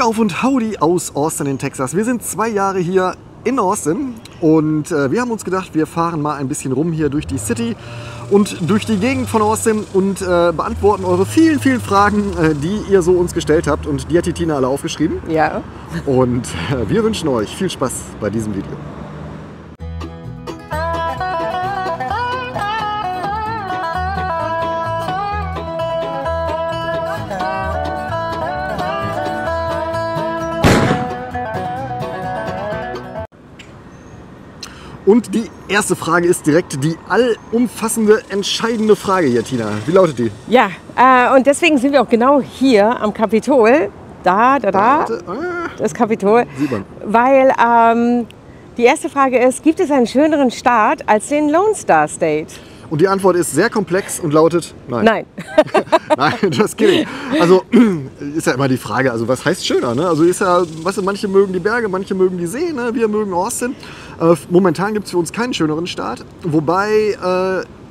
Glück auf und Howdy aus Austin in Texas. Wir sind 2 Jahre hier in Austin und wir haben uns gedacht, wir fahren mal ein bisschen rum hier durch die City und durch die Gegend von Austin und beantworten eure vielen, vielen Fragen, die ihr so uns gestellt habt, und die hat die Tina alle aufgeschrieben. Ja. Und wir wünschen euch viel Spaß bei diesem Video. Und die erste Frage ist direkt die allumfassende, entscheidende Frage hier, Tina. Wie lautet die? Ja, und deswegen sind wir auch genau hier am Kapitol. Das Kapitol. Sieht man. Weil die erste Frage ist, gibt es einen schöneren Staat als den Lone Star State? Und die Antwort ist sehr komplex und lautet nein. Nein. Nein, just kidding. Also ist ja immer die Frage, also was heißt schöner? Ne? Also ist ja, weißt du, manche mögen die Berge, manche mögen die See, ne? Wir mögen Austin. Momentan gibt es für uns keinen schöneren Staat, wobei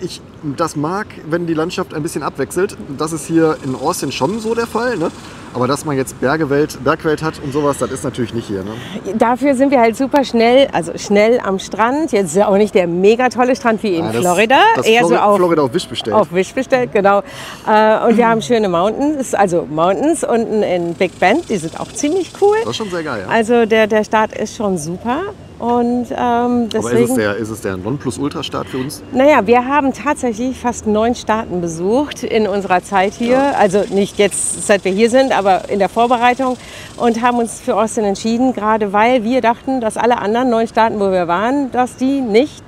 ich das mag, wenn die Landschaft ein bisschen abwechselt. Das ist hier in Austin schon so der Fall, ne? Aber dass man jetzt Bergwelt hat und sowas, das ist natürlich nicht hier. Ne? Dafür sind wir halt super schnell, also schnell am Strand. Jetzt ist ja auch nicht der mega tolle Strand wie in Florida. Eher so Florida auf Wish bestellt. Auf Wish bestellt, genau. Und wir haben schöne Mountains, also Mountains unten in Big Bend, die sind auch ziemlich cool. Das ist schon sehr geil, ja. Also der Start ist schon super. Und deswegen, aber ist es der Nonplusultra-Staat für uns? Naja, wir haben tatsächlich fast 9 Staaten besucht in unserer Zeit hier. Ja. Also nicht jetzt, seit wir hier sind, aber in der Vorbereitung. Und haben uns für Austin entschieden, gerade weil wir dachten, dass alle anderen 9 Staaten, wo wir waren, dass die nicht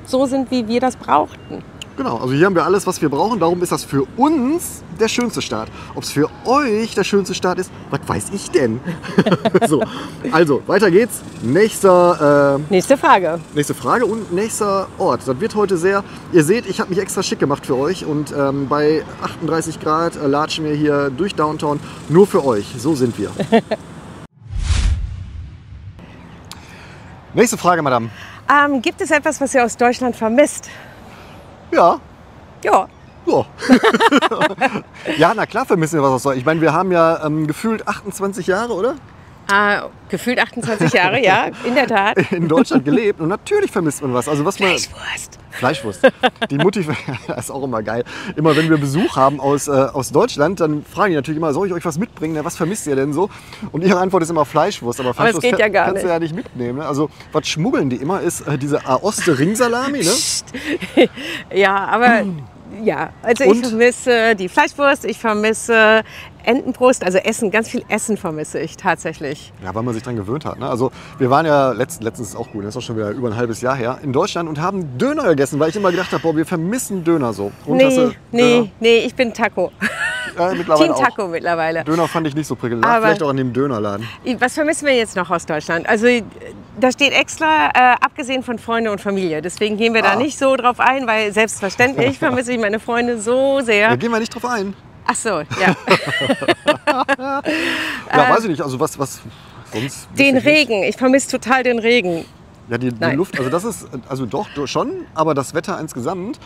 so sind, wie wir das brauchten. Genau, also hier haben wir alles, was wir brauchen. Darum ist das für uns der schönste Staat. Ob es für euch der schönste Staat ist, was weiß ich denn? So, also, weiter geht's. Nächste Frage. Nächste Frage und nächster Ort. Das wird heute sehr... Ihr seht, ich habe mich extra schick gemacht für euch. Und bei 38 Grad latschen wir hier durch Downtown. Nur für euch. So sind wir. Nächste Frage, Madame. Gibt es etwas, was ihr aus Deutschland vermisst? Ja. Ja. Ja. Ja, na klar vermissen wir was aus Deutschland. Ich meine, wir haben ja gefühlt 28 Jahre, oder? Gefühlt 28 Jahre, ja, in der Tat. In Deutschland gelebt und natürlich vermisst man was. Also was man Fleischwurst. Die Mutti, das ist auch immer geil. Immer wenn wir Besuch haben aus Deutschland, dann fragen die natürlich immer, soll ich euch was mitbringen? Ja, was vermisst ihr denn so? Und ihre Antwort ist immer Fleischwurst. Aber Fleischwurst geht ja kannst du ja nicht mitnehmen. Ne? Also was schmuggeln die immer, ist diese Aoste-Ringsalami. Ne? Ja, aber... Ja, also ich vermisse die Fleischwurst, ich vermisse Entenbrust, also Essen, ganz viel Essen vermisse ich tatsächlich. Ja, weil man sich dran gewöhnt hat. Ne? Also wir waren ja letztens ist auch gut, das ist auch schon wieder über ein halbes Jahr her, in Deutschland und haben Döner gegessen, weil ich immer gedacht habe, boah, wir vermissen Döner so. Und nee, ich bin Taco. Mittlerweile Team Taco mittlerweile. Döner fand ich nicht so prickelnd. Vielleicht auch an dem Dönerladen. Was vermissen wir jetzt noch aus Deutschland? Also da steht extra, abgesehen von Freunde und Familie. Deswegen gehen wir da nicht so drauf ein, weil selbstverständlich vermisse ich meine Freunde so sehr. Da gehen wir nicht drauf ein. Ach so, ja. Ja, weiß ich nicht. Also was sonst? Den Regen. Ich vermisse total den Regen. Ja, die Luft. Also das ist doch schon, aber das Wetter insgesamt.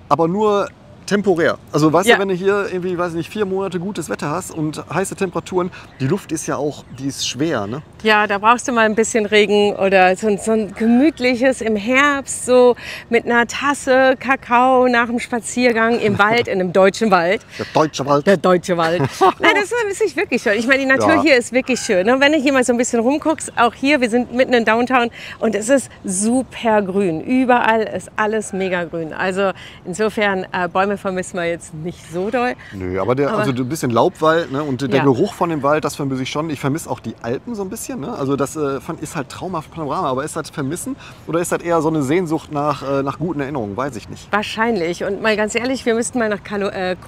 Aber nur temporär. Also weißt du, wenn du hier irgendwie, weiß ich nicht, 4 Monate gutes Wetter hast und heiße Temperaturen, die Luft ist ja auch, die ist schwer, ne? Ja, da brauchst du mal ein bisschen Regen oder so ein gemütliches im Herbst, so mit einer Tasse Kakao nach dem Spaziergang im Wald, in einem deutschen Wald. Der deutsche Wald. Der deutsche Wald. Nein, das ist wirklich schön. Ich meine, die Natur hier ist wirklich schön. Und wenn du hier mal so ein bisschen rumguckst, auch hier, wir sind mitten in Downtown und es ist super grün. Überall ist alles mega grün. Also insofern, Bäume vermissen wir jetzt nicht so doll. Nö, aber also ein bisschen Laubwald, ne? Und der Geruch von dem Wald, das vermisse ich schon. Ich vermisse auch die Alpen so ein bisschen. Ne? Also das ist halt traumhaft Panorama. Aber ist das Vermissen oder ist das eher so eine Sehnsucht nach guten Erinnerungen? Weiß ich nicht. Wahrscheinlich. Und mal ganz ehrlich, wir müssten mal nach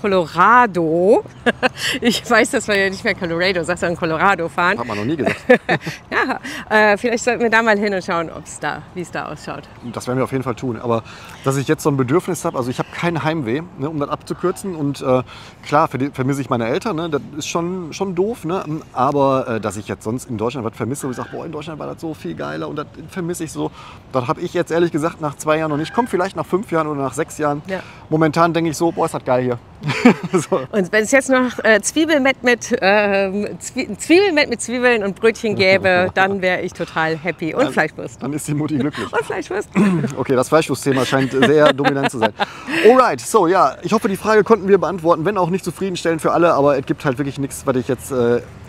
Colorado. Ich weiß, dass wir ja nicht mehr Colorado, sagst du, in Colorado fahren. Hat man noch nie gesagt. Ja, vielleicht sollten wir da mal hin und schauen, wie es da ausschaut. Das werden wir auf jeden Fall tun. Aber dass ich jetzt so ein Bedürfnis habe, also ich habe kein Heimweh, ne, um das abzukürzen. Und klar, vermisse ich meine Eltern, ne, das ist schon doof. Ne? Aber dass ich jetzt sonst in Deutschland was vermisse, wo ich sage, boah, in Deutschland war das so viel geiler und das vermisse ich so. Das habe ich jetzt ehrlich gesagt nach 2 Jahren noch nicht. Kommt vielleicht nach 5 Jahren oder nach 6 Jahren. Ja. Momentan denke ich so, boah, ist das geil hier. So. Und wenn es jetzt noch Zwiebelmett mit Zwiebeln und Brötchen gäbe, dann wäre ich total happy. Und Fleischwurst. Dann ist die Mutti glücklich. Und Fleischwurst. Okay, das Fleischwurst-Thema scheint sehr dominant zu sein. Alright, so ja, ich hoffe, die Frage konnten wir beantworten, wenn auch nicht zufriedenstellend für alle, aber es gibt halt wirklich nichts, was ich jetzt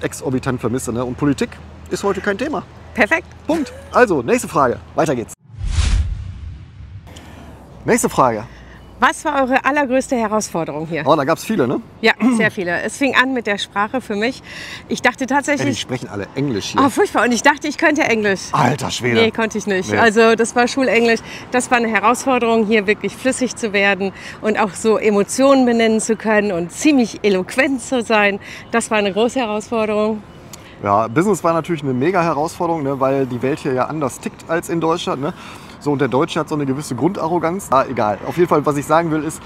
exorbitant vermisse. Ne? Und Politik ist heute kein Thema. Perfekt. Punkt. Also, nächste Frage. Weiter geht's. Nächste Frage. Was war eure allergrößte Herausforderung hier? Oh, da gab es viele, ne? Ja, sehr viele. Es fing an mit der Sprache für mich. Ich dachte tatsächlich... Die sprechen alle Englisch hier. Oh, furchtbar. Und ich dachte, ich könnte Englisch. Alter Schwede. Nee, konnte ich nicht. Nee. Also das war Schulenglisch. Das war eine Herausforderung, hier wirklich flüssig zu werden und auch so Emotionen benennen zu können und ziemlich eloquent zu sein. Das war eine große Herausforderung. Ja, Business war natürlich eine mega Herausforderung, ne, weil die Welt hier ja anders tickt als in Deutschland. Ne? So, und der Deutsche hat so eine gewisse Grundarroganz. Ah, egal. Auf jeden Fall, was ich sagen will, ist,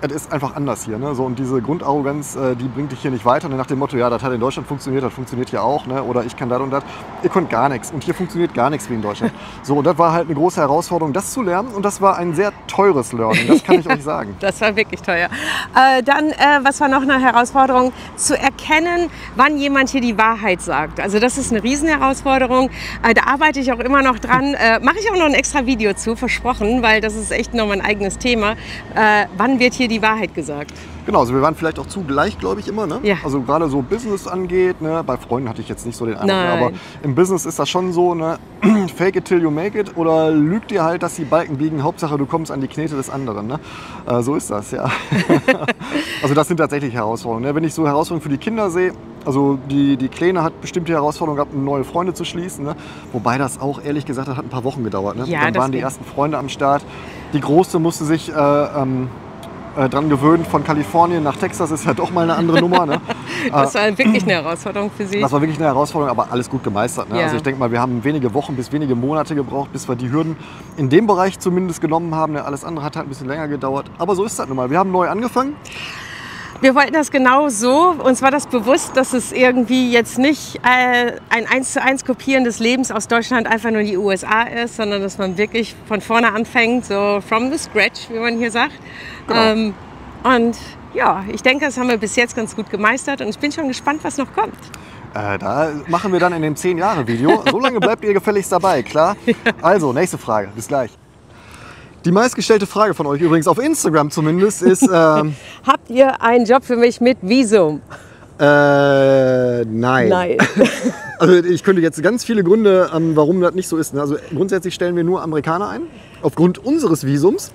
es ist einfach anders hier. Ne? So, und diese Grundarroganz, die bringt dich hier nicht weiter. Und nach dem Motto, ja, das hat in Deutschland funktioniert, das funktioniert hier auch. Ne? Oder ich kann das und das. Ihr könnt gar nichts. Und hier funktioniert gar nichts wie in Deutschland. So, und das war halt eine große Herausforderung, das zu lernen. Und das war ein sehr teures Learning, das kann ich euch sagen. Das war wirklich teuer. Dann, was war noch eine Herausforderung? Zu erkennen, wann jemand hier die Wahrheit sagt. Also das ist eine Riesenherausforderung. Da arbeite ich auch immer noch dran. Mache ich auch noch ein extra Video zu, versprochen, weil das ist echt noch mein eigenes Thema. Wann wird hier die Wahrheit gesagt? Genau, also wir waren vielleicht auch zu gleichgläubig immer, ne? Ja. Also gerade so Business angeht, ne? Bei Freunden hatte ich jetzt nicht so den Eindruck, Nein. aber im Business ist das schon so, ne? Fake it till you make it oder lüg dir halt, dass die Balken biegen, Hauptsache du kommst an die Knete des anderen, ne? So ist das, ja. Also das sind tatsächlich Herausforderungen, ne? Wenn ich so Herausforderungen für die Kinder sehe, also die Kleine hat bestimmte Herausforderungen gehabt, neue Freunde zu schließen, ne? Wobei das auch, ehrlich gesagt, das hat ein paar Wochen gedauert, ne? Ja, dann waren die ersten Freunde am Start. Die Große musste sich dran gewöhnt, von Kalifornien nach Texas ist ja doch mal eine andere Nummer. Ne? Das war wirklich eine Herausforderung für Sie. Das war wirklich eine Herausforderung, aber alles gut gemeistert. Ne? Ja. Also ich denke mal, wir haben wenige Wochen bis wenige Monate gebraucht, bis wir die Hürden in dem Bereich zumindest genommen haben. Ne? Alles andere hat halt ein bisschen länger gedauert, aber so ist das nun mal. Wir haben neu angefangen. Wir wollten das genau so. Uns war das bewusst, dass es irgendwie jetzt nicht ein 1:1 Kopieren des Lebens aus Deutschland einfach nur in die USA ist, sondern dass man wirklich von vorne anfängt, so from the scratch, wie man hier sagt. Genau. Und ja, ich denke, das haben wir bis jetzt ganz gut gemeistert und ich bin schon gespannt, was noch kommt. Da machen wir dann in dem 10-Jahre-Video. So lange bleibt ihr gefälligst dabei, klar? Ja. Also, nächste Frage. Bis gleich. Die meistgestellte Frage von euch übrigens, auf Instagram zumindest, ist... Habt ihr einen Job für mich mit Visum? Nein. Nein. Also ich könnte jetzt ganz viele Gründe, warum das nicht so ist. Also grundsätzlich stellen wir nur Amerikaner ein, aufgrund unseres Visums.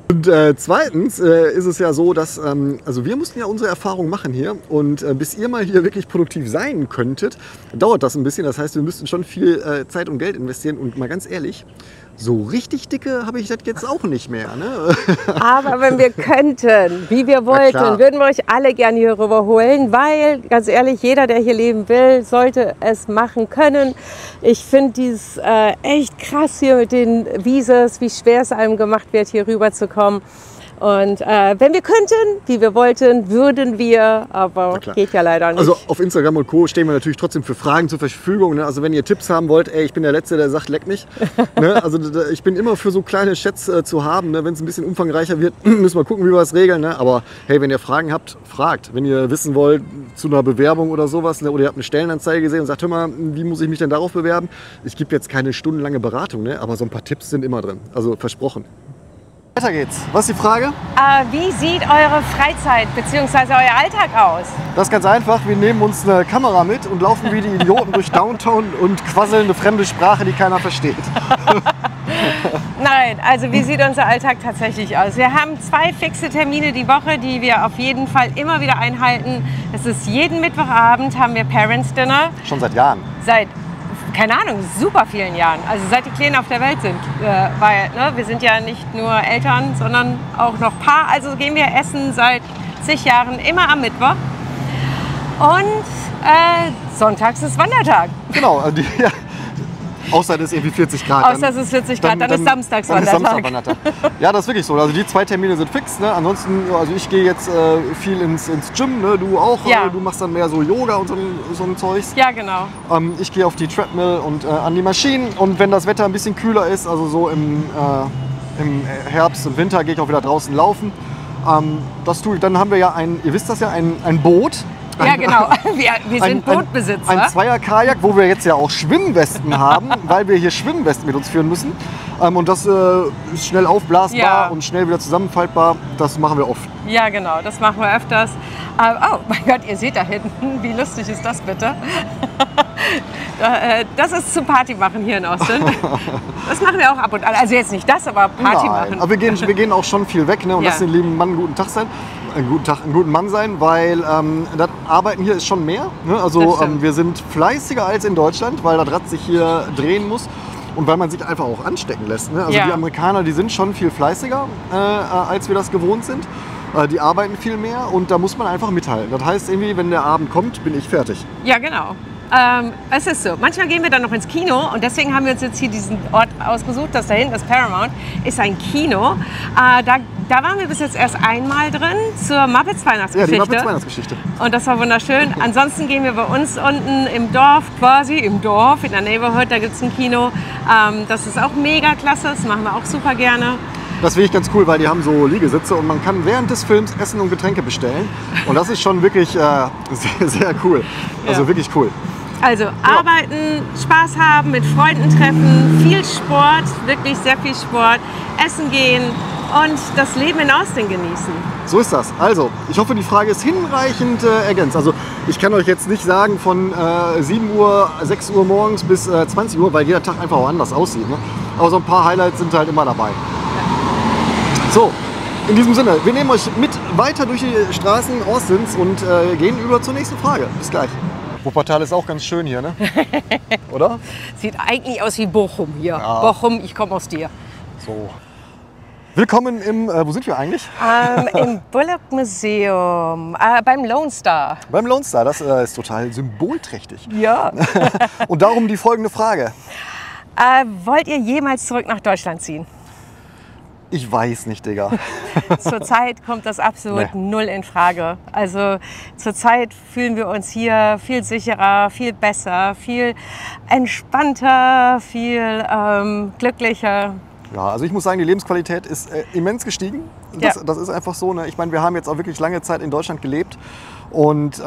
Und zweitens ist es ja so, dass also wir mussten ja unsere Erfahrungen machen hier und bis ihr mal hier wirklich produktiv sein könntet, dauert das ein bisschen. Das heißt, wir müssten schon viel Zeit und Geld investieren und mal ganz ehrlich, so richtig dicke habe ich das jetzt auch nicht mehr. Ne? Aber wenn wir könnten, wie wir wollten, würden wir euch alle gerne hier rüberholen, weil, ganz ehrlich, jeder, der hier leben will, sollte es machen können. Ich finde dieses echt krass hier mit den Visas, wie schwer es einem gemacht wird, hier rüber zu kommen. Und wenn wir könnten, wie wir wollten, würden wir, aber geht ja leider nicht. Also auf Instagram und Co. stehen wir natürlich trotzdem für Fragen zur Verfügung. Ne? Also wenn ihr Tipps haben wollt, ey, ich bin der Letzte, der sagt, leck mich. Ne? Also ich bin immer für so kleine Chats zu haben. Ne? Wenn es ein bisschen umfangreicher wird, müssen wir gucken, wie wir es regeln. Ne? Aber hey, wenn ihr Fragen habt, fragt. Wenn ihr wissen wollt zu einer Bewerbung oder sowas, ne? Oder ihr habt eine Stellenanzeige gesehen und sagt, hör mal, wie muss ich mich denn darauf bewerben? Ich gebe jetzt keine stundenlange Beratung, ne? Aber so ein paar Tipps sind immer drin. Also versprochen. Weiter geht's. Was ist die Frage? Wie sieht eure Freizeit bzw. euer Alltag aus? Das ist ganz einfach. Wir nehmen uns eine Kamera mit und laufen wie die Idioten durch Downtown und quasseln eine fremde Sprache, die keiner versteht. Nein, also wie sieht unser Alltag tatsächlich aus? Wir haben 2 fixe Termine die Woche, die wir auf jeden Fall immer wieder einhalten. Es ist jeden Mittwochabend haben wir Parents Dinner. Schon seit Jahren? Seit, keine Ahnung, super vielen Jahren. Also seit die Kleinen auf der Welt sind. Weil ne, wir sind ja nicht nur Eltern, sondern auch noch Paar. Also gehen wir essen seit zig Jahren immer am Mittwoch. Und sonntags ist Wandertag. Genau. Außer es ist irgendwie 40 Grad. Außer es ist 40 Grad, dann ist Samstagswandertag. Ja, das ist wirklich so. Also die 2 Termine sind fix. Ne? Ansonsten, also ich gehe jetzt viel ins Gym, ne? Du auch. Ja. Du machst dann mehr so Yoga und so ein Zeugs. Ja, genau. Ich gehe auf die Treadmill und an die Maschinen. Und wenn das Wetter ein bisschen kühler ist, also so im Herbst und Winter, gehe ich auch wieder draußen laufen. Das tue ich. Dann haben wir ja ihr wisst das ja, ein Boot. Ja, genau. Wir sind Bootbesitzer. Ein Zweier-Kajak, wo wir jetzt ja auch Schwimmwesten haben, weil wir hier Schwimmwesten mit uns führen müssen. Und das ist schnell aufblasbar und schnell wieder zusammenfaltbar. Das machen wir oft. Ja, genau. Das machen wir öfters. Oh mein Gott, ihr seht da hinten. Wie lustig ist das bitte? Das ist zum Party machen hier in Austin. Das machen wir auch ab und an. Also jetzt nicht das, aber Party machen. Aber wir gehen auch schon viel weg, ne? Und lassen den lieben Mann einen guten Tag sein. Einen guten Mann sein, weil das Arbeiten hier ist schon mehr. Ne? Also wir sind fleißiger als in Deutschland, weil das Rad sich hier drehen muss und weil man sich einfach auch anstecken lässt. Ne? Also die Amerikaner, die sind schon viel fleißiger, als wir das gewohnt sind. Die arbeiten viel mehr und da muss man einfach mithalten. Das heißt irgendwie, wenn der Abend kommt, bin ich fertig. Ja, genau. Es ist so. Manchmal gehen wir dann noch ins Kino und deswegen haben wir uns jetzt hier diesen Ort ausgesucht. Das da hinten, das Paramount, ist ein Kino. Da waren wir bis jetzt erst einmal drin zur Muppets Weihnachtsgeschichte. Ja, die Muppets Weihnachtsgeschichte. Und das war wunderschön. Ansonsten gehen wir bei uns unten im Dorf, in der Neighborhood, da gibt es ein Kino. Das ist auch mega klasse, das machen wir auch super gerne. Das finde ich ganz cool, weil die haben so Liegesitze und man kann während des Films Essen und Getränke bestellen. Und das ist schon wirklich sehr, sehr cool. Also wirklich cool. Also arbeiten, Spaß haben, mit Freunden treffen, viel Sport, wirklich sehr viel Sport, essen gehen und das Leben in Austin genießen. So ist das. Also, ich hoffe, die Frage ist hinreichend ergänzt. Also, ich kann euch jetzt nicht sagen von 7 Uhr, 6 Uhr morgens bis 20 Uhr, weil jeder Tag einfach auch anders aussieht. Ne? Aber so ein paar Highlights sind halt immer dabei. So, in diesem Sinne, wir nehmen euch mit weiter durch die Straßen Austins und gehen über zur nächsten Frage. Bis gleich. Wuppertal ist auch ganz schön hier, ne? Oder? Sieht eigentlich aus wie Bochum hier. Ja. Bochum, ich komme aus dir. So. Willkommen im, wo sind wir eigentlich? Im Bullock Museum, beim Lone Star. Beim Lone Star, das ist total symbolträchtig. Ja. Und darum die folgende Frage. Wollt ihr jemals zurück nach Deutschland ziehen? Ich weiß nicht, Digga. Zurzeit kommt das absolut null in Frage. Also zurzeit fühlen wir uns hier viel sicherer, viel besser, viel entspannter, viel glücklicher. Ja, also ich muss sagen, die Lebensqualität ist immens gestiegen. Das ist einfach so. Ne? Ich meine, wir haben jetzt auch wirklich lange Zeit in Deutschland gelebt und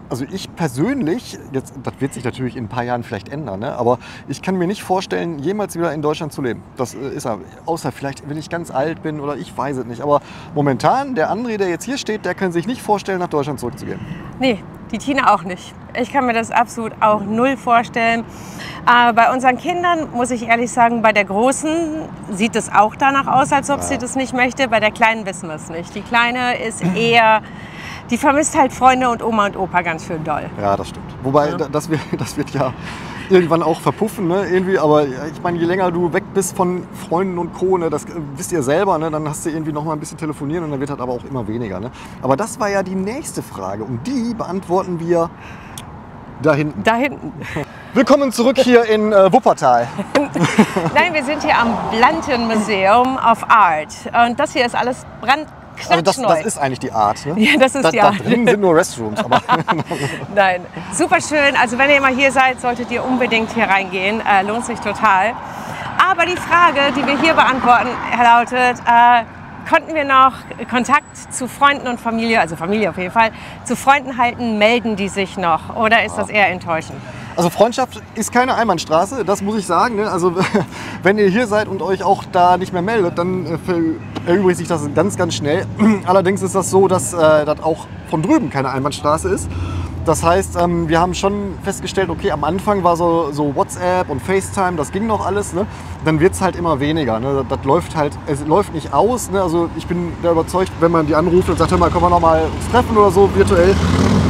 also ich persönlich, jetzt, das wird sich natürlich in ein paar Jahren vielleicht ändern, ne? Aber ich kann mir nicht vorstellen, jemals wieder in Deutschland zu leben. Das ist außer vielleicht, wenn ich ganz alt bin oder ich weiß es nicht. Aber momentan, der André, der jetzt hier steht, der kann sich nicht vorstellen, nach Deutschland zurückzugehen. Nee, die Tina auch nicht. Ich kann mir das absolut auch null vorstellen. Bei unseren Kindern, muss ich ehrlich sagen, bei der Großen sieht es auch danach aus, als ob sie das nicht möchte. Bei der Kleinen wissen wir es nicht. Die Kleine ist eher... Die vermisst halt Freunde und Oma und Opa ganz schön doll. Ja, das stimmt. Wobei, das wird ja irgendwann auch verpuffen, ne? Irgendwie. Aber ich meine, je länger du weg bist von Freunden und Co., ne? Das wisst ihr selber, ne? Dann hast du irgendwie noch mal ein bisschen telefonieren und dann wird halt aber auch immer weniger. Ne? Aber das war ja die nächste Frage und die beantworten wir da hinten. Da hinten. Willkommen zurück hier in Wuppertal. Nein, wir sind hier am Blanton Museum of Art. Und das hier ist alles also das ist eigentlich die Art, ne? Ja, das ist die Art. Da drin sind nur Restrooms. Aber Nein, super schön. Also wenn ihr mal hier seid, solltet ihr unbedingt hier reingehen. Lohnt sich total. Aber die Frage, die wir hier beantworten, lautet, konnten wir noch Kontakt zu Freunden und Familie, also Familie auf jeden Fall, zu Freunden halten, melden die sich noch? Oder ist das eher enttäuschend? Also Freundschaft ist keine Einbahnstraße, das muss ich sagen. Ne? Also wenn ihr hier seid und euch auch da nicht mehr meldet, dann erübrigt sich das ganz, ganz schnell. Allerdings ist das so, dass das auch von drüben keine Einbahnstraße ist. Das heißt, wir haben schon festgestellt, okay, am Anfang war so WhatsApp und FaceTime, das ging noch alles. Ne? Dann wird es halt immer weniger. Ne? Das läuft halt, es läuft nicht aus. Ne? Also ich bin da überzeugt, wenn man die anruft und sagt, hör mal, können wir noch mal uns treffen oder so virtuell,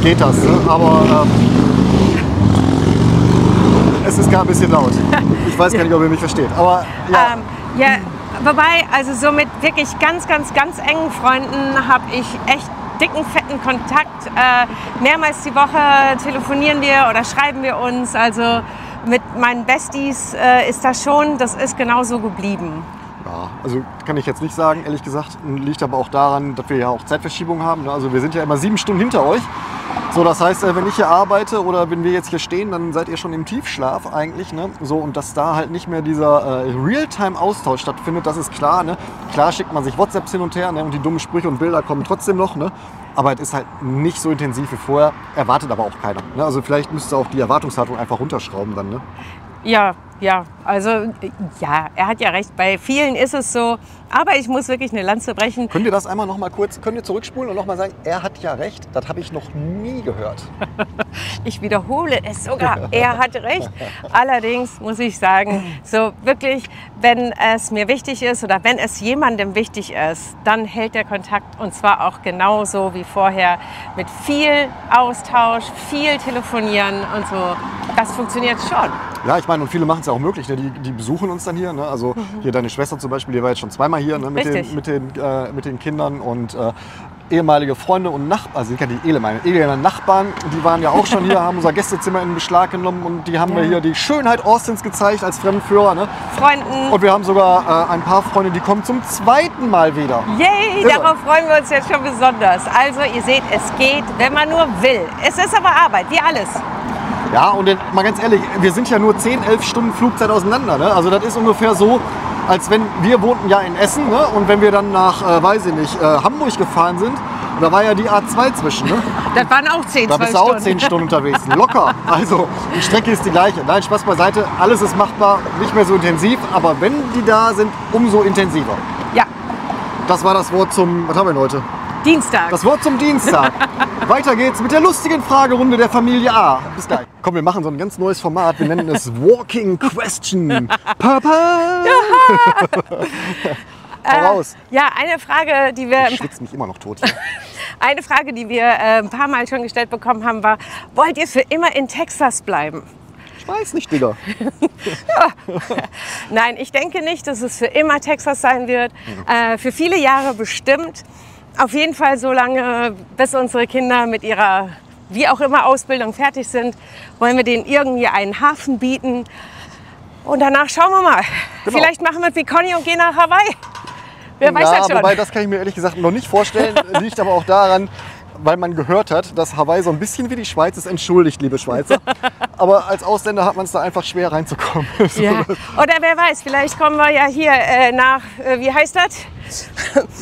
geht das. Ne? Aber es ist gar ein bisschen laut. Ich weiß gar nicht, ob ihr mich versteht. Aber ja. Wobei, also so mit wirklich ganz, ganz, ganz engen Freunden habe ich echt dicken, fetten Kontakt. Mehrmals die Woche telefonieren wir oder schreiben wir uns. Also mit meinen Besties ist das ist genauso geblieben. Ja, also kann ich jetzt nicht sagen, ehrlich gesagt. Liegt aber auch daran, dass wir ja auch Zeitverschiebung haben. Ne? Also wir sind ja immer 7 Stunden hinter euch. So, das heißt, wenn ich hier arbeite oder wenn wir jetzt hier stehen, dann seid ihr schon im Tiefschlaf eigentlich. Ne? So, und dass da halt nicht mehr dieser Realtime-Austausch stattfindet, das ist klar. Ne? Klar schickt man sich WhatsApps hin und her, ne? Und die dummen Sprüche und Bilder kommen trotzdem noch. Ne? Aber es ist halt nicht so intensiv wie vorher, erwartet aber auch keiner. Ne? Also vielleicht müsste auch die Erwartungshaltung einfach runterschrauben dann. Ne? Ja, also ja, er hat ja recht. Bei vielen ist es so. Aber ich muss wirklich eine Lanze brechen. Könnt ihr das einmal noch mal kurz, könnt ihr zurückspulen und noch mal sagen, er hat ja recht? Das habe ich noch nie gehört. Ich wiederhole es sogar. Er hat recht. Allerdings muss ich sagen, so wirklich, wenn es mir wichtig ist oder wenn es jemandem wichtig ist, dann hält der Kontakt und zwar auch genauso wie vorher mit viel Austausch, viel Telefonieren und so. Das funktioniert schon. Ja, ich meine, und viele machen es ja auch möglich. Ne? Die besuchen uns dann hier. Ne? Also hier deine Schwester zum Beispiel, die war jetzt schon zweimal hier, ne? mit den Kindern und ehemalige Freunde und Nachbarn, also sind ja die ehemaligen Nachbarn, die waren ja auch schon hier, haben unser Gästezimmer in Beschlag genommen und die haben mir hier die Schönheit Austins gezeigt als Fremdenführer. Ne? Freunden. Und wir haben sogar ein paar Freunde, die kommen zum 2. Mal wieder. Yay, darauf freuen wir uns jetzt schon besonders. Also ihr seht, es geht, wenn man nur will. Es ist aber Arbeit, wie alles. Ja, und mal ganz ehrlich, wir sind ja nur 10, 11 Stunden Flugzeit auseinander. Ne? Also das ist ungefähr so, als wenn wir wohnten ja in Essen, ne? Und wenn wir dann nach, Hamburg gefahren sind, da war ja die A2 zwischen. Ne? Das waren auch 10 Stunden. Da bist du auch 10 Stunden unterwegs, locker. Also die Strecke ist die gleiche. Nein, Spaß beiseite, alles ist machbar, nicht mehr so intensiv, aber wenn die da sind, umso intensiver. Ja. Das war das Wort zum, was haben wir denn heute? Dienstag. Das Wort zum Dienstag. Weiter geht's mit der lustigen Fragerunde der Familie A. Bis gleich. Komm, wir machen so ein ganz neues Format. Wir nennen es Walking Question. Papa! Hau raus. Ja, eine Frage, die wir... Ich schwitze mich immer noch tot hier. Eine Frage, die wir ein paar Mal schon gestellt bekommen haben, war, wollt ihr für immer in Texas bleiben? Ich weiß nicht, Digga. Nein, ich denke nicht, dass es für immer Texas sein wird. Für viele Jahre bestimmt. Auf jeden Fall so lange, bis unsere Kinder mit ihrer, wie auch immer, Ausbildung fertig sind, wollen wir denen irgendwie einen Hafen bieten. Und danach schauen wir mal. Genau. Vielleicht machen wir es wie Conny und gehen nach Hawaii. Wer weiß das schon. Wobei, das kann ich mir ehrlich gesagt noch nicht vorstellen. Liegt aber auch daran, weil man gehört hat, dass Hawaii so ein bisschen wie die Schweiz ist. Entschuldigt, liebe Schweizer. Aber als Ausländer hat man es da einfach schwer reinzukommen. Ja. Oder wer weiß, vielleicht kommen wir ja hier nach, wie heißt das?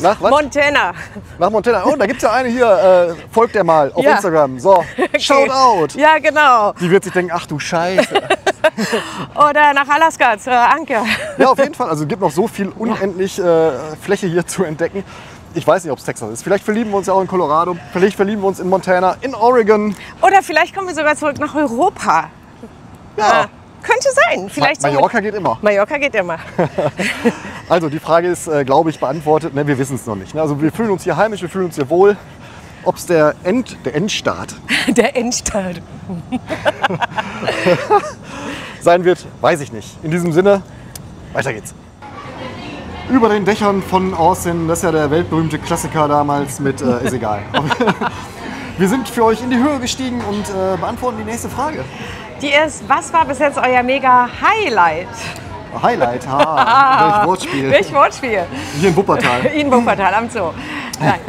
Nach was? Montana. Nach Montana. Oh, da gibt es ja eine hier, folgt der mal auf Instagram. So, okay. Shout out. Ja, genau. Die wird sich denken, ach du Scheiße. Oder nach Alaska zur Anke. Ja, auf jeden Fall. Also es gibt noch so viel unendlich Fläche hier zu entdecken. Ich weiß nicht, ob es Texas ist. Vielleicht verlieben wir uns ja auch in Colorado. Vielleicht verlieben wir uns in Montana, in Oregon. Oder vielleicht kommen wir sogar zurück nach Europa. Ja. Könnte sein. Vielleicht Mallorca geht immer. Mallorca geht immer. Also die Frage ist, glaube ich, beantwortet. Ne, wir wissen es noch nicht. Ne? Also wir fühlen uns hier heimisch, wir fühlen uns hier wohl. Ob es der Endstart Der Endstart sein wird, weiß ich nicht. In diesem Sinne, weiter geht's. Über den Dächern von Austin, das ist ja der weltberühmte Klassiker damals mit, ist egal. Wir sind für euch in die Höhe gestiegen und beantworten die nächste Frage. Die ist, was war bis jetzt euer Mega-Highlight? Highlight, durch Wortspiel. Durch Wortspiel. Hier in Wuppertal. In Wuppertal, am Zoo. Nein.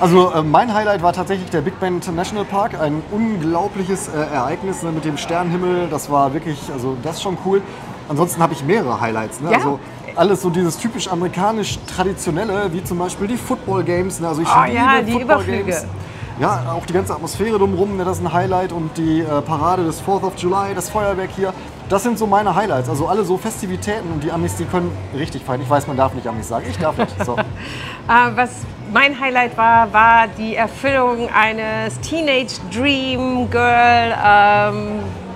Also mein Highlight war tatsächlich der Big Bend National Park. Ein unglaubliches Ereignis, ne, mit dem Sternenhimmel. Das war wirklich, also das ist schon cool. Ansonsten habe ich mehrere Highlights. Ne? Ja. Also alles so dieses typisch amerikanisch-traditionelle, wie zum Beispiel die Football Games. Ne? Also ich liebe die Football Überflüge. Games. Ja, auch die ganze Atmosphäre drumherum, ne, das ist ein Highlight. Und die Parade des 4th of July, das Feuerwerk hier, das sind so meine Highlights. Also alle so Festivitäten und die Amis, die können richtig feiern. Ich weiß, man darf nicht Amis sagen, ich darf nicht. So. Was mein Highlight war die Erfüllung eines Teenage Dream Girl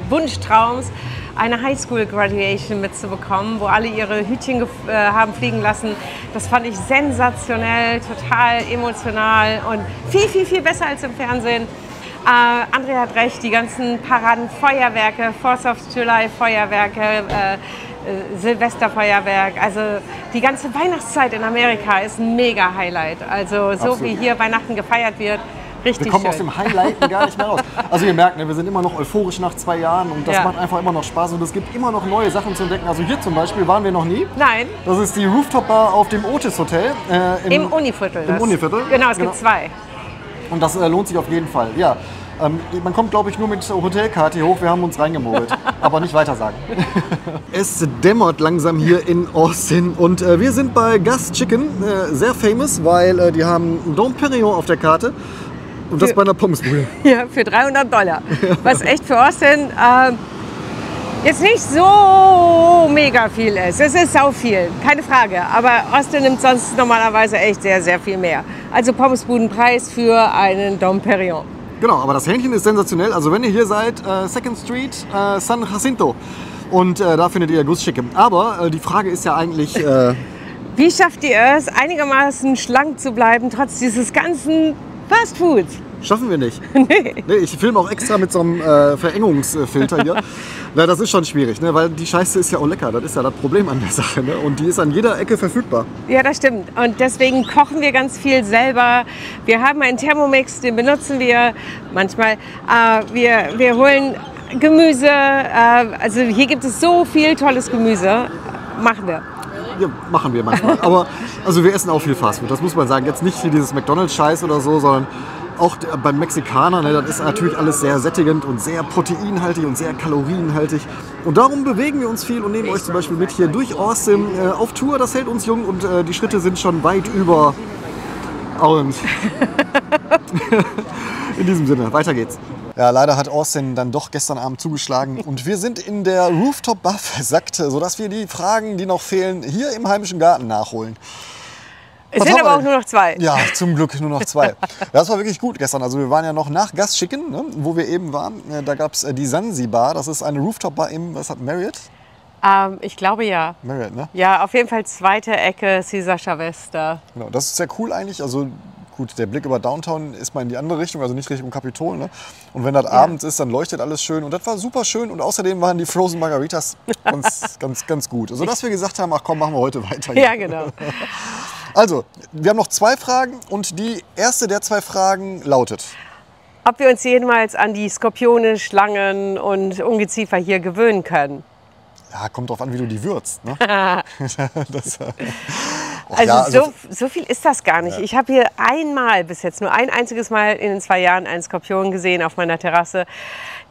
Wunschtraums, eine Highschool Graduation mitzubekommen, wo alle ihre Hütchen haben fliegen lassen. Das fand ich sensationell, total emotional und viel, viel, viel besser als im Fernsehen. Andrea hat recht, die ganzen Paraden, Feuerwerke, 4th of July Feuerwerke, Silvesterfeuerwerk, also die ganze Weihnachtszeit in Amerika ist ein mega Highlight. Also so Absolut. wie hier Weihnachten gefeiert wird, Richtig Wir kommen schön. aus dem Highlighten gar nicht mehr raus. Also ihr merkt, ne, wir sind immer noch euphorisch nach 2 Jahren und das Ja. macht einfach immer noch Spaß und es gibt immer noch neue Sachen zu entdecken. Also hier zum Beispiel waren wir noch nie. Nein, Das ist die Rooftop-Bar auf dem Otis Hotel. im Univiertel. Im Univiertel? Genau, es Genau. gibt 2. Und das lohnt sich auf jeden Fall. Ja, man kommt, glaube ich, nur mit Hotelkarte hier hoch. Wir haben uns reingemogelt. Aber nicht weiter sagen. Es dämmert langsam hier in Austin. Und wir sind bei Gus Chicken. Sehr famous, weil die haben Dom Perignon auf der Karte. Und das bei einer Pommesbude. Ja, für $300. Was echt für Austin jetzt nicht so mega viel ist. Es ist sau viel, keine Frage. Aber Austin nimmt sonst normalerweise echt sehr, sehr viel mehr. Also Pommesbudenpreis für einen Dom Perignon. Genau, aber das Hähnchen ist sensationell. Also wenn ihr hier seid, Second Street, San Jacinto. Und da findet ihr Gus Chicken. Aber die Frage ist ja eigentlich... Wie schafft ihr es, einigermaßen schlank zu bleiben, trotz dieses ganzen Fast Foods? Schaffen wir nicht. Nee, ich filme auch extra mit so einem Verengungsfilter hier. Na, das ist schon schwierig, ne? Weil die Scheiße ist ja auch lecker. Das ist ja das Problem an der Sache. Ne? Und die ist an jeder Ecke verfügbar. Ja, das stimmt. Und deswegen kochen wir ganz viel selber. Wir haben einen Thermomix, den benutzen wir manchmal. Wir holen Gemüse. Also hier gibt es so viel tolles Gemüse. Machen wir. Ja, machen wir manchmal. Aber also wir essen auch viel Fastfood. Das muss man sagen. Jetzt nicht wie dieses McDonald's-Scheiß oder so, sondern auch beim Mexikaner, ne, das ist natürlich alles sehr sättigend und sehr proteinhaltig und sehr kalorienhaltig. Und darum bewegen wir uns viel und nehmen euch zum Beispiel mit hier durch Austin auf Tour. Das hält uns jung und die Schritte sind schon weit über. Und in diesem Sinne, weiter geht's. Ja, leider hat Austin dann doch gestern Abend zugeschlagen und wir sind in der Rooftop-Bar versackt, sodass wir die Fragen, die noch fehlen, hier im heimischen Garten nachholen. Es Was sind haben aber wir auch nur noch 2. Ja, zum Glück nur noch 2. Das war wirklich gut gestern. Also wir waren ja noch nach Gus Chicken, ne, wo wir eben waren. Da gab es die Zanzibar. Das ist eine Rooftop-Bar im, was hat Marriott? Ich glaube ja. Marriott, ne? Ja, auf jeden Fall zweite Ecke Cesar Chavez da. Genau, das ist sehr cool eigentlich. Also gut, der Blick über Downtown ist mal in die andere Richtung, also nicht Richtung Kapitol. Ne? Und wenn das abends ist, dann leuchtet alles schön. Und das war super schön. Und außerdem waren die Frozen Margaritas ganz gut. Also dass wir gesagt haben, ach komm, machen wir heute weiter. Hier. Ja, genau. Also, wir haben noch 2 Fragen und die erste der 2 Fragen lautet: Ob wir uns jemals an die Skorpione, Schlangen und Ungeziefer hier gewöhnen können? Ja, kommt drauf an, wie du die würzt. Ne? Das, Also so viel ist das gar nicht. Ich habe hier bis jetzt nur ein einziges Mal in den 2 Jahren einen Skorpion gesehen auf meiner Terrasse.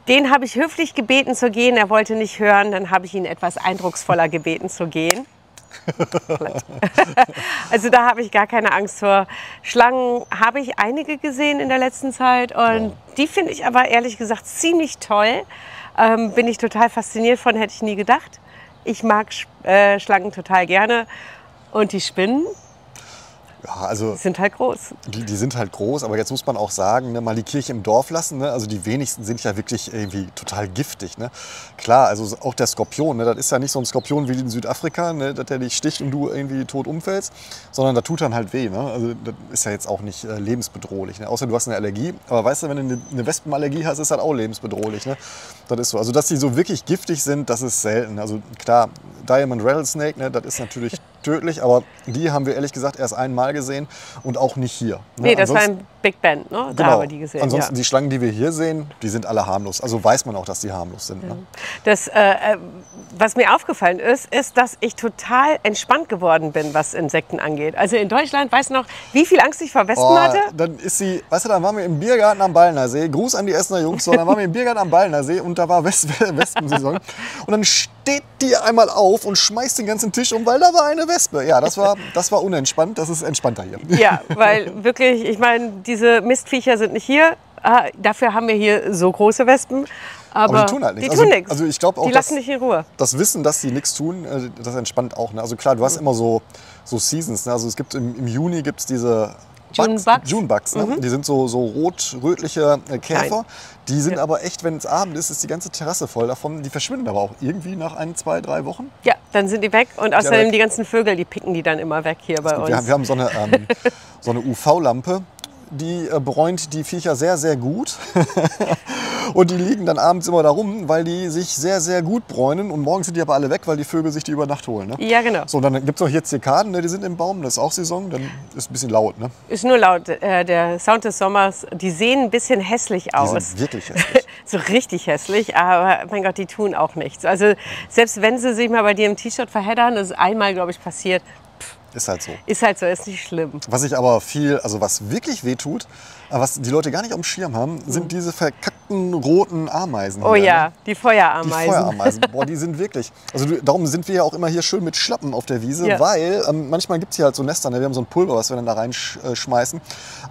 Den habe ich höflich gebeten zu gehen. Er wollte nicht hören. Dann habe ich ihn etwas eindrucksvoller gebeten zu gehen. Also da habe ich gar keine Angst vor. Schlangen habe ich einige gesehen in der letzten Zeit und die finde ich aber ehrlich gesagt ziemlich toll. Bin ich total fasziniert von, hätte ich nie gedacht. Ich mag Schlangen total gerne und die Spinnen. Ja, also sind halt groß. Die sind halt groß, aber jetzt muss man auch sagen, ne, mal die Kirche im Dorf lassen. Ne? Also die wenigsten sind ja wirklich irgendwie total giftig. Ne? Klar, also auch der Skorpion, ne, das ist ja nicht so ein Skorpion wie in Südafrika, ne, dass der dich sticht und du irgendwie tot umfällst, sondern das tut dann halt weh. Ne? Also das ist ja jetzt auch nicht lebensbedrohlich. Ne? Außer du hast eine Allergie, aber weißt du, wenn du eine Wespenallergie hast, ist das auch lebensbedrohlich. Ne? Das ist so. Also dass die so wirklich giftig sind, das ist selten. Also klar, Diamond Rattlesnake, ne, das ist natürlich tödlich, aber die haben wir ehrlich gesagt erst einmal gesehen und auch nicht hier. Ne? Nee, das war im Big Bend, ne? Da Genau. haben wir die gesehen. Ansonsten ja. die Schlangen, die wir hier sehen, die sind alle harmlos. Also weiß man auch, dass die harmlos sind. Ne? Das, was mir aufgefallen ist, ist, dass ich total entspannt geworden bin, was Insekten angeht. Also in Deutschland, weißt du noch, wie viel Angst ich vor Wespen hatte? Dann ist sie, weißt du, dann waren wir im Biergarten am Ballner See. Gruß an die Essener Jungs. So, dann waren wir im Biergarten am Ballner See und da war Wespensaison. Und dann steht die einmal auf und schmeißt den ganzen Tisch um, weil da war eine Wespe. Ja, das war unentspannt. Das ist entspannter hier. Ja, weil wirklich, ich meine, diese Mistviecher sind nicht hier. Dafür haben wir hier so große Wespen. Aber die tun halt nichts. Die tun nichts. Also ich glaube auch, die lassen dich in Ruhe. Das Wissen, dass sie nichts tun, das entspannt auch. Ne? Also klar, du hast immer so Seasons. Ne? Also es gibt im Juni gibt es diese Junebugs. Ne? Die sind so rot-rötliche Käfer. Klein. Die sind aber echt, wenn es Abend ist, ist die ganze Terrasse voll davon. Die verschwinden aber auch irgendwie nach 1, 2, 3 Wochen. Ja, dann sind die weg. Und außerdem die ganzen Vögel, die picken die dann immer weg hier bei uns. Wir haben so eine UV-Lampe. Die bräunt die Viecher sehr, sehr gut. Und die liegen dann abends immer da rum, weil die sich sehr, sehr gut bräunen. Und morgens sind die aber alle weg, weil die Vögel sich die über Nacht holen. Ne? Ja, genau. So, und dann gibt es noch hier Zikaden, ne, die sind im Baum. Das ist auch Saison. Dann ist ein bisschen laut. Ne? Ist nur laut. Der Sound des Sommers, die sehen ein bisschen hässlich aus. Die sind wirklich hässlich. So richtig hässlich, aber mein Gott, die tun auch nichts. Also selbst wenn sie sich mal bei dir im T-Shirt verheddern, das ist einmal, glaube ich, passiert. Ist halt so. Ist halt so, ist nicht schlimm. Was ich aber was wirklich wehtut, was die Leute gar nicht auf dem Schirm haben, sind diese verkackten roten Ameisen. Oh hier, ja, ne? die Feuerameisen. Die Feuerameisen, boah, die sind wirklich. Also darum sind wir ja auch immer hier schön mit Schlappen auf der Wiese, Ja. weil manchmal gibt es hier halt so Nester, ne? Wir haben so ein Pulver, was wir dann da reinschmeißen.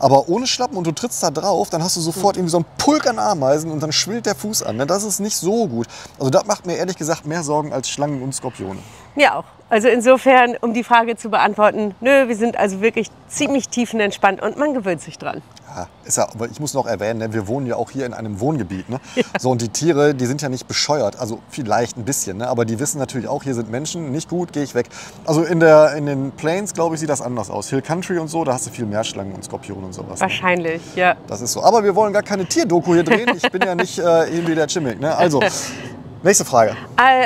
Aber ohne Schlappen und du trittst da drauf, dann hast du sofort irgendwie so einen Pulk an Ameisen und dann schwillt der Fuß an. Ne? Das ist nicht so gut. Also das macht mir ehrlich gesagt mehr Sorgen als Schlangen und Skorpione. Ja auch. Also insofern, um die Frage zu beantworten, nö, wir sind also wirklich ziemlich tiefenentspannt und man gewöhnt sich dran. Ja, ist ja, aber ich muss noch erwähnen, ne, wir wohnen ja auch hier in einem Wohngebiet. Ne? Ja. So, und die Tiere, die sind ja nicht bescheuert, also vielleicht ein bisschen, ne? Aber die wissen natürlich auch, hier sind Menschen, nicht gut, gehe ich weg. Also in den Plains, glaube ich, sieht das anders aus. Hill Country und so, da hast du viel mehr Schlangen und Skorpione und sowas. Wahrscheinlich, ne? Ja. Das ist so. Aber wir wollen gar keine Tierdoku hier drehen. Ich bin ja nicht irgendwie der Chimmick. Ne? Also, nächste Frage.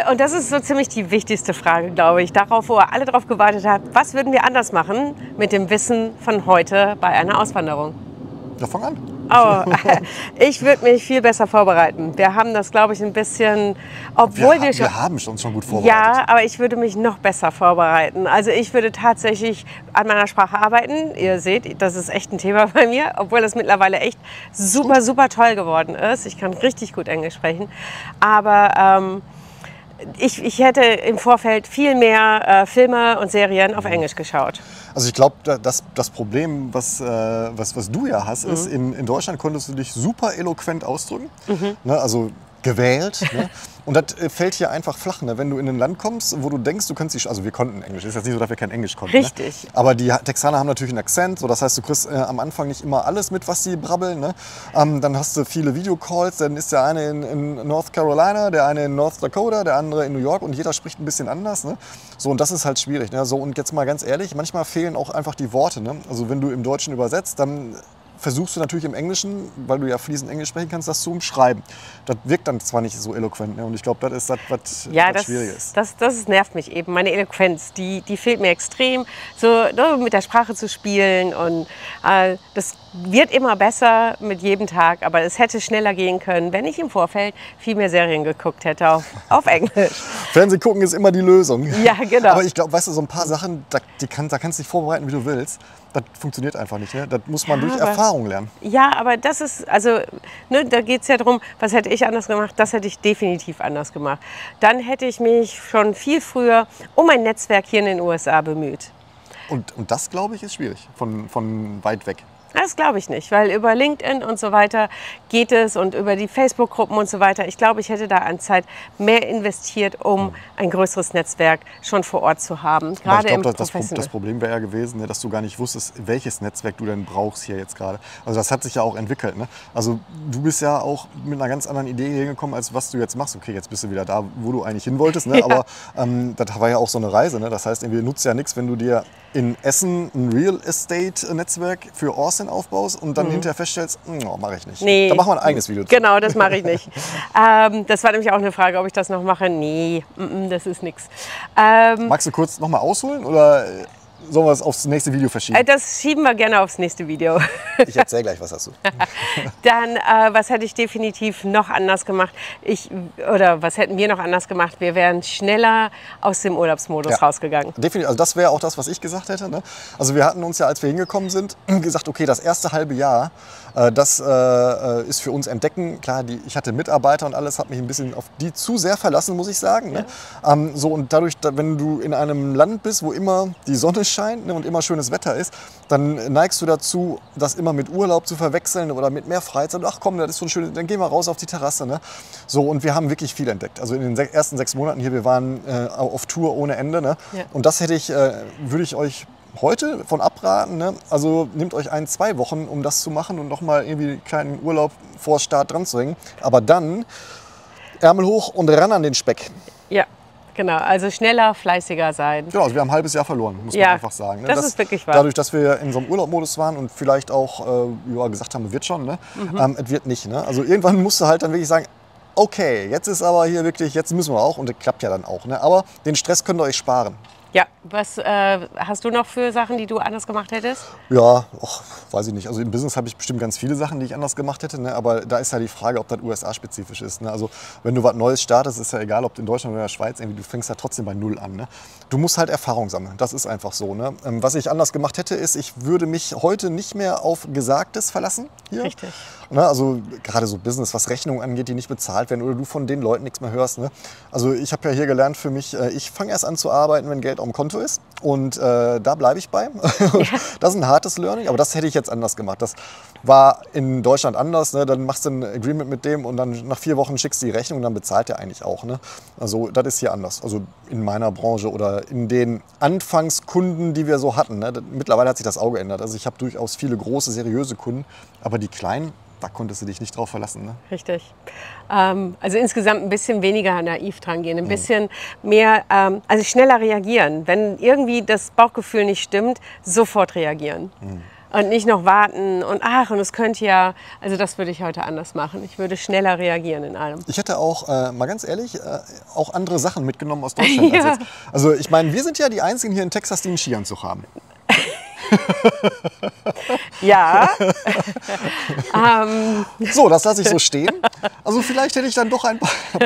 Und das ist so ziemlich die wichtigste Frage, glaube ich. Darauf, wo ihr alle drauf gewartet habt. Was würden wir anders machen mit dem Wissen von heute bei einer Auswanderung? Ja, fang an. Oh, ich würde mich viel besser vorbereiten. Wir haben das, glaube ich, ein bisschen, obwohl wir haben uns schon gut vorbereitet. Ja, aber ich würde mich noch besser vorbereiten. Also ich würde tatsächlich an meiner Sprache arbeiten. Ihr seht, das ist echt ein Thema bei mir, obwohl das mittlerweile echt super, super toll geworden ist. Ich kann richtig gut Englisch sprechen. Aber ich hätte im Vorfeld viel mehr Filme und Serien auf Englisch geschaut. Also ich glaube, das Problem, was du ja hast, ist, in Deutschland konntest du dich super eloquent ausdrücken, ne, also gewählt. Ne? Und das fällt hier einfach flach, ne? Wenn du in ein Land kommst, wo du denkst, du kannst dich, also wir konnten Englisch, ist jetzt nicht so, dass wir kein Englisch konnten. Richtig. Ne? Aber die Texaner haben natürlich einen Akzent, so, das heißt, du kriegst am Anfang nicht immer alles mit, was sie brabbeln. Ne? Dann hast du viele Videocalls, dann ist der eine in North Carolina, der eine in North Dakota, der andere in New York und jeder spricht ein bisschen anders. Ne? So, und das ist halt schwierig. Ne? So, und jetzt mal ganz ehrlich, manchmal fehlen auch einfach die Worte. Ne? Also wenn du im Deutschen übersetzt, dann versuchst du natürlich im Englischen, weil du ja fließend Englisch sprechen kannst, das zu umschreiben. Das wirkt dann zwar nicht so eloquent, ne? Und ich glaube, das ist das, was schwierig ist. Das nervt mich eben. Meine Eloquenz, die fehlt mir extrem. So ne, mit der Sprache zu spielen und das wird immer besser mit jedem Tag, aber es hätte schneller gehen können, wenn ich im Vorfeld viel mehr Serien geguckt hätte auf Englisch. Fernsehen gucken ist immer die Lösung. Ja, genau. Aber ich glaube, weißt du, so ein paar Sachen, da kannst du dich vorbereiten, wie du willst. Das funktioniert einfach nicht. Ne? Das muss man durch Erfahrung lernen. Ja, aber das ist, also ne, da geht es ja darum, was hätte ich anders gemacht? Das hätte ich definitiv anders gemacht. Dann hätte ich mich schon viel früher um ein Netzwerk hier in den USA bemüht. Und das, glaube ich, ist schwierig, von weit weg. Das glaube ich nicht, weil über LinkedIn und so weiter geht es und über die Facebook-Gruppen und so weiter. Ich glaube, ich hätte da an Zeit mehr investiert, um ein größeres Netzwerk schon vor Ort zu haben. Gerade im Professional. Das Problem wäre ja gewesen, ne, dass du gar nicht wusstest, welches Netzwerk du denn brauchst hier jetzt gerade. Also das hat sich ja auch entwickelt. Ne? Also du bist ja auch mit einer ganz anderen Idee hingekommen, als was du jetzt machst. Okay, jetzt bist du wieder da, wo du eigentlich hin wolltest. Ne? Ja. Aber das war ja auch so eine Reise. Ne? Das heißt, irgendwie nutzt ja nichts, wenn du dir in Essen ein Real Estate-Netzwerk für Austin aufbaust und dann hinterher feststellst, mache ich nicht. Nee. Da machen wir ein eigenes Video. Genau, das mache ich nicht. Das war nämlich auch eine Frage, ob ich das noch mache. Nee, das ist nichts. Magst du kurz noch mal ausholen oder sollen wir es aufs nächste Video verschieben? Das schieben wir gerne aufs nächste Video. Ich erzähle gleich was dazu. Dann, was hätte ich definitiv noch anders gemacht? Was hätten wir noch anders gemacht? Wir wären schneller aus dem Urlaubsmodus rausgegangen. Definitiv. Also das wäre auch das, was ich gesagt hätte. Ne? Also wir hatten uns ja, als wir hingekommen sind, gesagt, okay, das erste halbe Jahr, das ist für uns Entdecken. Klar, ich hatte Mitarbeiter und alles, hat mich ein bisschen auf die zu sehr verlassen, muss ich sagen. Ne? So, und dadurch, wenn du in einem Land bist, wo immer die Sonne scheint, ne, und immer schönes Wetter ist, dann neigst du dazu, das immer mit Urlaub zu verwechseln oder mit mehr Freizeit. Ach komm, das ist so ein schönes, dann gehen wir raus auf die Terrasse. Ne? So, und wir haben wirklich viel entdeckt. Also in den ersten 6 Monaten hier, wir waren auf Tour ohne Ende. Ne? Ja. Und das würde ich euch heute von abraten. Ne? Also nehmt euch 1-2 Wochen, um das zu machen und nochmal irgendwie einen kleinen Urlaub vor Start dran zu hängen. Aber dann Ärmel hoch und ran an den Speck. Ja. Genau, also schneller, fleißiger sein. Genau, also wir haben ein halbes Jahr verloren, muss man einfach sagen. Ne? Das ist wirklich wahr. Dadurch, dass wir in so einem Urlaubmodus waren und vielleicht auch gesagt haben, es wird schon, ne? Es wird nicht. Ne? Also irgendwann musst du halt dann wirklich sagen, okay, jetzt ist aber hier wirklich, jetzt müssen wir auch und das klappt ja dann auch. Ne? Aber den Stress könnt ihr euch sparen. Ja, was hast du noch für Sachen, die du anders gemacht hättest? Ja, weiß ich nicht. Also im Business habe ich bestimmt ganz viele Sachen, die ich anders gemacht hätte. Ne? Aber da ist ja die Frage, ob das USA-spezifisch ist. Ne? Also wenn du was Neues startest, ist ja egal, ob in Deutschland oder in der Schweiz, irgendwie, du fängst ja trotzdem bei Null an. Ne? Du musst halt Erfahrung sammeln. Das ist einfach so. Ne? Was ich anders gemacht hätte, ist, ich würde mich heute nicht mehr auf Gesagtes verlassen. Hier. Richtig. Ne? Also gerade so Business, was Rechnungen angeht, die nicht bezahlt werden oder du von den Leuten nichts mehr hörst. Ne? Also ich habe ja hier gelernt für mich, ich fange erst an zu arbeiten, wenn Geld auf dem Konto ist. Und da bleibe ich bei. Das ist ein hartes Learning, aber das hätte ich jetzt anders gemacht. Das war in Deutschland anders. Ne? Dann machst du ein Agreement mit dem und dann nach 4 Wochen schickst du die Rechnung und dann bezahlt der eigentlich auch. Ne? Also das ist hier anders. Also in meiner Branche oder in den Anfangskunden, die wir so hatten. Ne? Mittlerweile hat sich das auch geändert. Also ich habe durchaus viele große, seriöse Kunden, aber die kleinen, da konntest du dich nicht drauf verlassen. Ne? Richtig. Also insgesamt ein bisschen weniger naiv dran gehen, ein bisschen mehr, also schneller reagieren. Wenn irgendwie das Bauchgefühl nicht stimmt, sofort reagieren. Und nicht noch warten und und es könnte ja, also das würde ich heute anders machen. Ich würde schneller reagieren in allem. Ich hätte auch, mal ganz ehrlich, auch andere Sachen mitgenommen aus Deutschland. Ja. Als jetzt. Also ich meine, wir sind ja die Einzigen hier in Texas, die einen Skianzug haben. Ja. So, das lasse ich so stehen. Also vielleicht hätte ich dann doch ein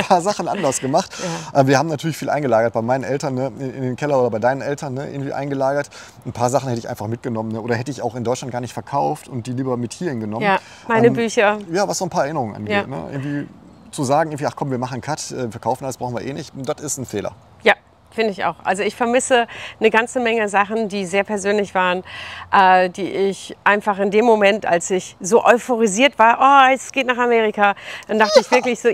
paar Sachen anders gemacht. Ja. Wir haben natürlich viel eingelagert bei meinen Eltern, ne, in den Keller oder bei deinen Eltern, ne, irgendwie eingelagert. Ein paar Sachen hätte ich einfach mitgenommen, ne, oder hätte ich auch in Deutschland gar nicht verkauft und die lieber mit hierhin genommen. Ja, meine Bücher. Ja, was so ein paar Erinnerungen angeht. Ja. Ne, irgendwie zu sagen, irgendwie, ach komm, wir machen einen Cut, verkaufen das brauchen wir eh nicht, das ist ein Fehler. Ja. Finde ich auch. Also ich vermisse eine ganze Menge Sachen, die sehr persönlich waren, die ich einfach in dem Moment, als ich so euphorisiert war, es geht nach Amerika, dann dachte ich wirklich so,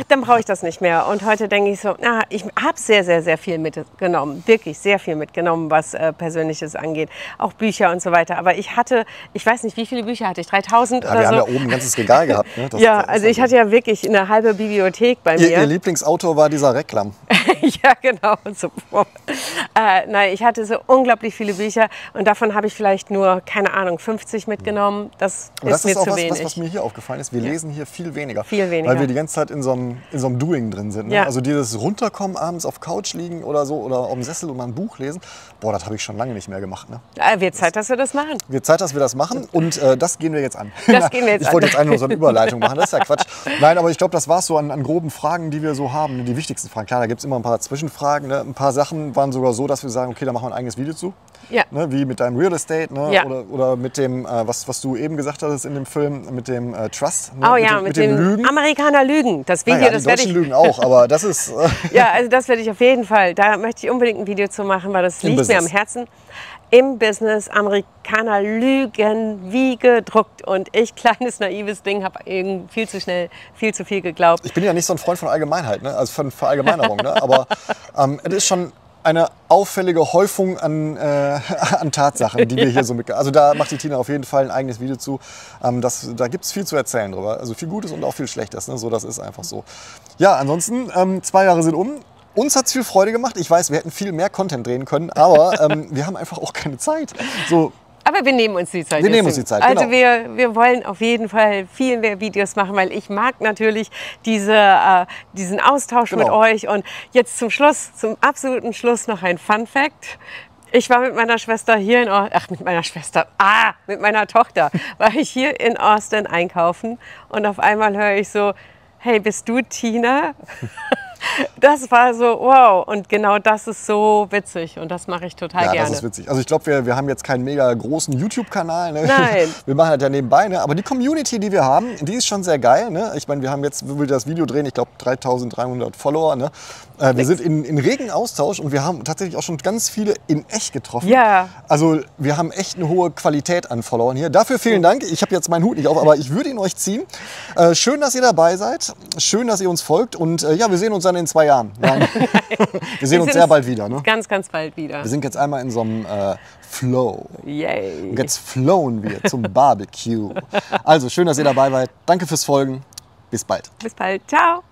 dann brauche ich das nicht mehr. Und heute denke ich so, ich habe sehr, sehr, sehr viel mitgenommen, wirklich sehr viel mitgenommen, was Persönliches angeht, auch Bücher und so weiter. Aber ich weiß nicht, wie viele Bücher hatte ich, 3000 oder so? Wir haben ja oben ein ganzes Regal gehabt. Ne? Also ich hatte ja wirklich eine halbe Bibliothek bei mir. Ihr Lieblingsautor war dieser Reklam. Ja, genau. So. Nein, ich hatte so unglaublich viele Bücher und davon habe ich vielleicht nur, keine Ahnung, 50 mitgenommen. Das ist mir zu wenig. Was mir hier aufgefallen ist, wir lesen hier viel weniger. Viel weniger. Weil wir die ganze Zeit in so einem Doing drin sind. Ne? Ja. Also dieses Runterkommen, abends auf Couch liegen oder so oder auf dem Sessel und mal ein Buch lesen, das habe ich schon lange nicht mehr gemacht. Ne? Wird Zeit, dass wir das machen. Wird Zeit, dass wir das machen und das gehen wir jetzt an. Das gehen wir jetzt ich wollte jetzt einfach so eine Überleitung machen, das ist ja Quatsch. Nein, aber ich glaube, das war es so an groben Fragen, die wir so haben. Die wichtigsten Fragen. Klar, da gibt es immer ein paar Zwischenfragen. Ne? Ein paar Sachen waren sogar so, dass wir sagen, okay, da machen wir ein eigenes Video zu. Ja. Ne, wie mit deinem Real Estate, ne? Ja. Oder mit dem, was du eben gesagt hattest in dem Film, mit dem Trust. Ne? Oh ja, mit dem Lügen. Amerikaner Lügen. Das Video, das werde ich... Die Deutschen lügen auch, aber das ist... Ja, also das werde ich auf jeden Fall. Da möchte ich unbedingt ein Video zu machen, weil das liegt mir am Herzen. Im Business, Amerikaner lügen wie gedruckt. Und ich, kleines, naives Ding, habe viel zu schnell, viel zu viel geglaubt. Ich bin ja nicht so ein Freund von Allgemeinheit, ne? Also von Verallgemeinerung. Ne? Aber es ist schon eine auffällige Häufung an Tatsachen, die wir hier so mitgeben. Also da macht die Tina auf jeden Fall ein eigenes Video zu. Da gibt es viel zu erzählen drüber. Also viel Gutes und auch viel Schlechtes. Ne? So, das ist einfach so. Ja, ansonsten, 2 Jahre sind um. Uns hat es viel Freude gemacht. Ich weiß, wir hätten viel mehr Content drehen können, aber wir haben einfach auch keine Zeit. So. Aber wir nehmen uns die Zeit. Wir nehmen uns die Zeit, Also genau. wir wollen auf jeden Fall viel mehr Videos machen, weil ich mag natürlich diesen Austausch mit euch. Und jetzt zum absoluten Schluss noch ein Fun Fact. Ich war mit meiner Schwester hier mit meiner Tochter war ich hier in Austin einkaufen und auf einmal höre ich so, hey, bist du Tina? Das war so, wow. Und genau das ist so witzig und das mache ich total gerne. Ja, das ist witzig. Also ich glaube, wir haben jetzt keinen mega großen YouTube-Kanal. Ne? Nein. Wir machen das ja nebenbei. Ne? Aber die Community, die wir haben, die ist schon sehr geil. Ne? Ich meine, wir haben jetzt, wo wir das Video drehen, ich glaube 3.300 Follower. Ne? Wir sind in regen Austausch und wir haben tatsächlich auch schon ganz viele in echt getroffen. Ja. Also wir haben echt eine hohe Qualität an Followern hier. Dafür vielen Dank. Ich habe jetzt meinen Hut nicht auf, aber ich würde ihn euch ziehen. Schön, dass ihr dabei seid. Schön, dass ihr uns folgt. Und ja, wir sehen uns dann in 2 Jahren. Nein. Wir sehen uns sehr bald wieder. Ne? Ganz, ganz bald wieder. Wir sind jetzt einmal in so einem Flow. Yay. Und jetzt flowen wir zum Barbecue. Also schön, dass ihr dabei seid. Danke fürs Folgen. Bis bald. Bis bald. Ciao.